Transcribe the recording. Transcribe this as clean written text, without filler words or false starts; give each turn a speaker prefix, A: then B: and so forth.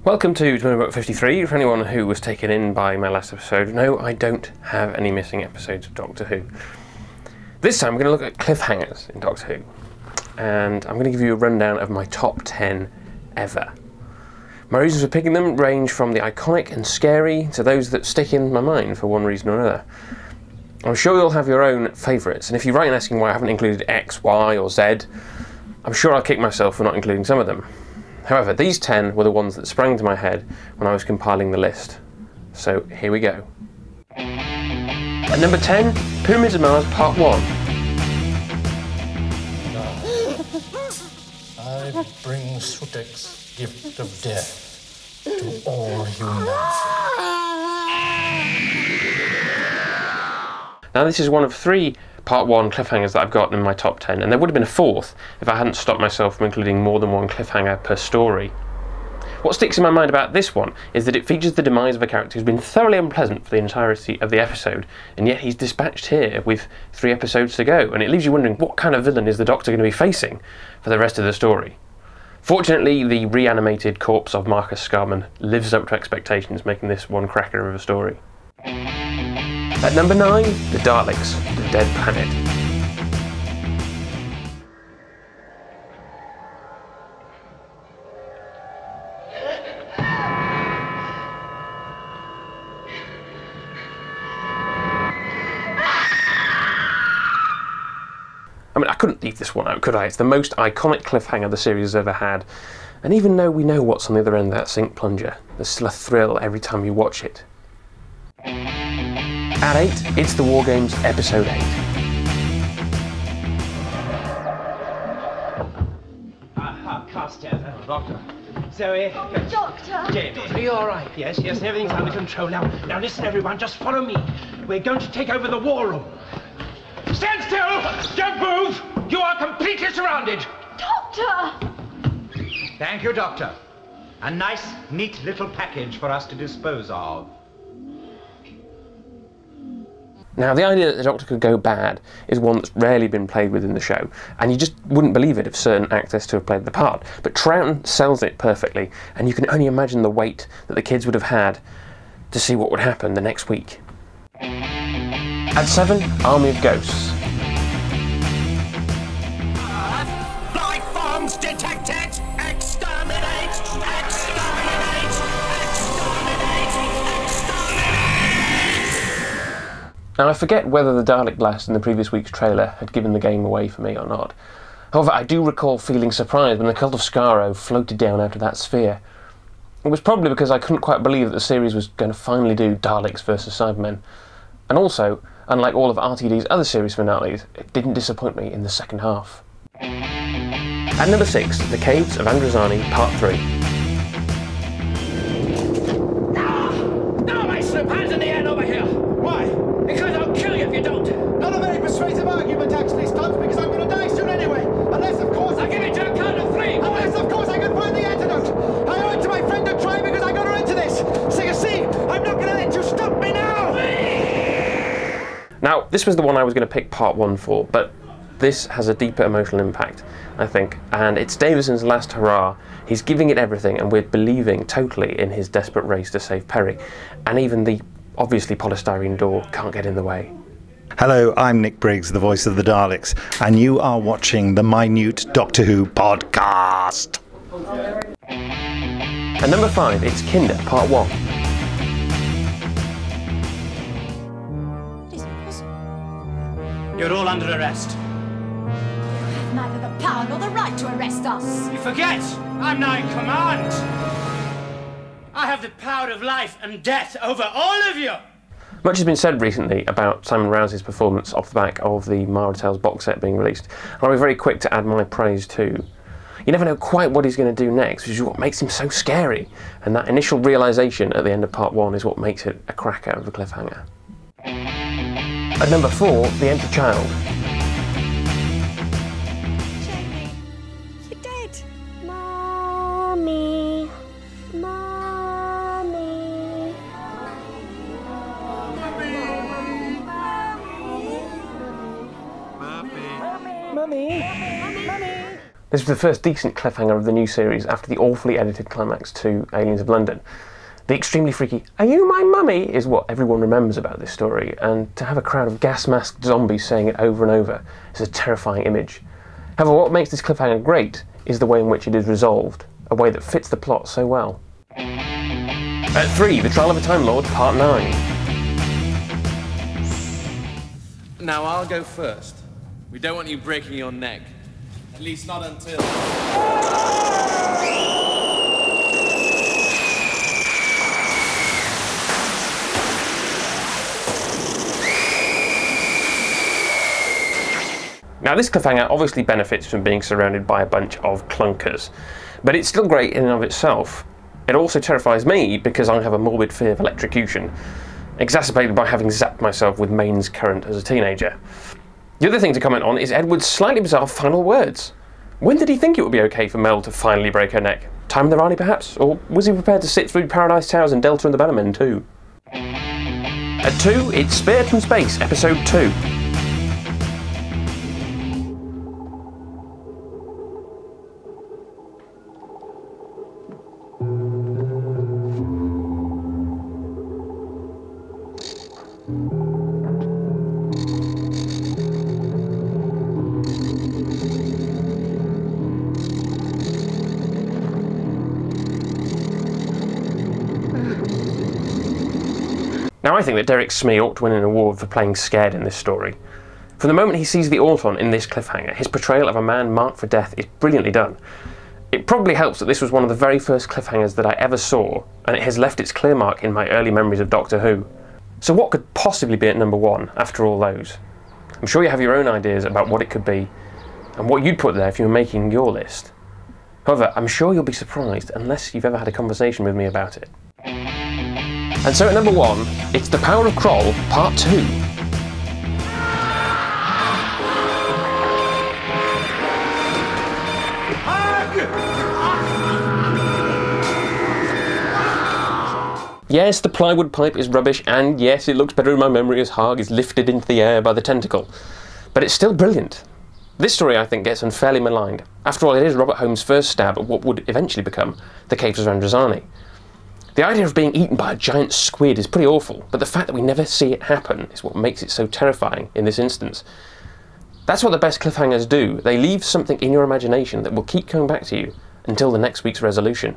A: Welcome to TMDWP 53. For anyone who was taken in by my last episode, no, I don't have any missing episodes of Doctor Who. This time we're going to look at cliffhangers in Doctor Who, and I'm going to give you a rundown of my top 10 ever. My reasons for picking them range from the iconic and scary to those that stick in my mind for one reason or another. I'm sure you'll have your own favourites, and if you write in asking why I haven't included X, Y or Z, I'm sure I'll kick myself for not including some of them. However, these 10 were the ones that sprang to my head when I was compiling the list. So here we go. At number 10, Pyramids of Mars Part 1.
B: I bring Sutek's gift of death to all humans.
A: Now this is one of 3 Part 1 cliffhangers that I've got in my top 10, and there would have been a 4th if I hadn't stopped myself from including more than one cliffhanger per story. What sticks in my mind about this one is that it features the demise of a character who's been thoroughly unpleasant for the entirety of the episode, and yet he's dispatched here with 3 episodes to go, and it leaves you wondering what kind of villain is the Doctor going to be facing for the rest of the story. Fortunately, the reanimated corpse of Marcus Scarman lives up to expectations, making this one cracker of a story. At number 9, the Daleks, the Dead Planet. I mean, I couldn't leave this one out, could I? It's the most iconic cliffhanger the series has ever had. And even though we know what's on the other end of that sink plunger, there's still a thrill every time you watch it. At 8, it's the War Games Episode 8.
C: Carstairs, Doctor. Zoe.
D: Doctor.
C: James. Are you all right? Yes, everything's under control. Now listen, everyone, just follow me. We're going to take over the war room. Stand still! Don't move! You are completely surrounded!
D: Doctor!
E: Thank you, Doctor. A nice, neat little package for us to dispose of.
A: Now, the idea that the Doctor could go bad is one that's rarely been played with in the show, and you just wouldn't believe it if certain actors to have played the part. But Troughton sells it perfectly, and you can only imagine the wait that the kids would have had to see what would happen the next week. At 7, Army of Ghosts.
F: Life forms detected! Exterminate! Exterminate! Exterminate!
A: Now, I forget whether the Dalek blast in the previous week's trailer had given the game away for me or not. However, I do recall feeling surprised when the cult of Skaro floated down out of that sphere. It was probably because I couldn't quite believe that the series was going to finally do Daleks versus Cybermen. And also, unlike all of RTD's other series finales, it didn't disappoint me in the second half. At number 6, The Caves of Androzani Part 3.
F: Now, my slip hands in the air over here! Why? Because I'll kill you if you don't!
G: Not a very persuasive argument, actually, Stubbs, because I'm going to die soon anyway. Unless, of course,
F: I'll give it to a count of 3!
G: Unless, of course, I can find the antidote. I owe it to my friend to try because I got her into this. So you see, I'm not going to let you stop me now!
A: Now, this was the one I was going to pick part 1 for, but this has a deeper emotional impact, I think, and it's Davison's last hurrah. He's giving it everything, and we're believing totally in his desperate race to save Perry, and even the obviously polystyrene door can't get in the way.
H: Hello, I'm Nick Briggs, the voice of the Daleks, and you are watching the Minute Doctor Who podcast.
A: At number 5, it's Kinder Part 1.
F: You're all under arrest.
D: You have neither the power nor the right to arrest us.
F: You forget! I'm now in command! I have the power of life and death over all of you!
A: Much has been said recently about Simon Rouse's performance off the back of the Mara Tales box set being released, and I'll be very quick to add my praise too. You never know quite what he's going to do next, which is what makes him so scary, and that initial realisation at the end of part 1 is what makes it a cracker of a cliffhanger. At number 4, The Empty Child.
D: Jamie, you're dead. Mommy. Mommy.
G: Mummy. Mummy.
A: This was the first decent cliffhanger of the new series after the awfully edited climax to Aliens of London. The extremely freaky, "Are you my mummy?" is what everyone remembers about this story, and to have a crowd of gas-masked zombies saying it over and over is a terrifying image. However, what makes this cliffhanger great is the way in which it is resolved, a way that fits the plot so well. At 3, The Trial of a Time Lord, Part 9.
I: Now I'll go first. We don't want you breaking your neck. At least not until...
A: Now this cliffhanger obviously benefits from being surrounded by a bunch of clunkers, but it's still great in and of itself. It also terrifies me because I have a morbid fear of electrocution, exacerbated by having zapped myself with mains current as a teenager. The other thing to comment on is Edward's slightly bizarre final words. When did he think it would be okay for Mel to finally break her neck? Time in the Rani perhaps? Or was he prepared to sit through Paradise Towers and Delta and the Bannermen too? At 2, it's Spared from Space, Episode 2. Now I think that Derek Smee ought to win an award for playing scared in this story. From the moment he sees the Auton in this cliffhanger, his portrayal of a man marked for death is brilliantly done. It probably helps that this was one of the very first cliffhangers that I ever saw, and it has left its clear mark in my early memories of Doctor Who. So what could possibly be at number 1 after all those? I'm sure you have your own ideas about what it could be, and what you'd put there if you were making your list. However, I'm sure you'll be surprised unless you've ever had a conversation with me about it. And so at number 1, it's The Power of Kroll, Part 2. Yes, the plywood pipe is rubbish, and yes, it looks better in my memory as Harg is lifted into the air by the tentacle. But it's still brilliant. This story, I think, gets unfairly maligned. After all, it is Robert Holmes' first stab at what would eventually become the Caves of Androzani. The idea of being eaten by a giant squid is pretty awful, but the fact that we never see it happen is what makes it so terrifying in this instance. That's what the best cliffhangers do. They leave something in your imagination that will keep coming back to you until the next week's resolution.